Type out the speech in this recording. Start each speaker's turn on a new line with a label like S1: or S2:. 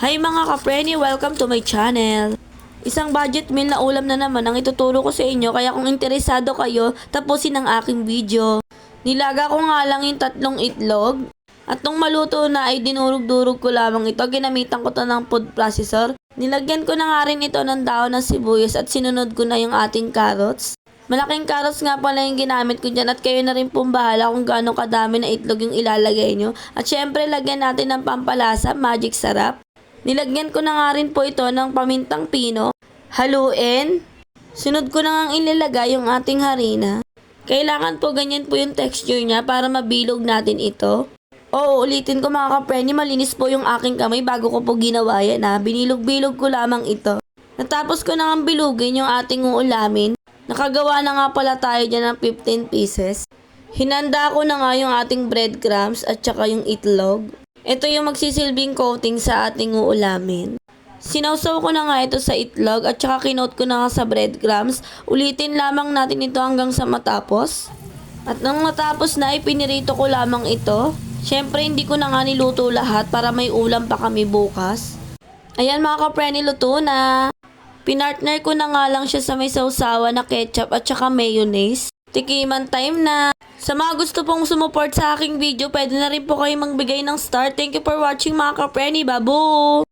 S1: Hi mga kapreni, welcome to my channel. Isang budget meal na ulam na naman ang ituturo ko sa inyo, kaya kung interesado kayo, tapusin ang aking video. Nilaga ko nga lang yung 3 itlog. At nung maluto na ay dinurog-durog ko lamang ito. Ginamitan ko to ng food processor. Nilagyan ko na nga rin ito ng daon ng sibuyas at sinunod ko na yung ating carrots. Malaking carrots nga pala yung ginamit ko dyan, at kayo na rin pong bahala kung gaano kadami na itlog yung ilalagay nyo. At syempre lagyan natin ng pampalasa, magic sarap. Nilagyan ko na nga rin po ito ng pamintang pino. Haluin. Sunod ko na ngang ilalagay yung ating harina. Kailangan po ganyan po yung texture niya para mabilog natin ito. Oo, ulitin ko mga kapreni, malinis po yung aking kamay bago ko po ginawa yan ha. Binilog-bilog ko lamang ito. Natapos ko na ngang bilugin yung ating uulamin. Nakagawa na nga pala tayo dyan ng 15 pieces. Hinanda ko na nga yung ating breadcrumbs at saka yung itlog. Ito yung magsisilbing coating sa ating uulamin. Sinawsaw ko na nga ito sa itlog at saka kinoat ko na nga sa breadcrumbs. Ulitin lamang natin ito hanggang sa matapos. At nang matapos na, ipinirito ko lamang ito. Syempre hindi ko na nga niluto lahat para may ulam pa kami bukas. Ayan mga kapreni, luto na. Pinartner ko na nga lang siya sa may sausawa na ketchup at saka mayonnaise. Tikiman time na. Sa mga gusto pong sumuport sa aking video, pwede na rin po kayo magbigay ng star. Thank you for watching mga kapreni. Babu!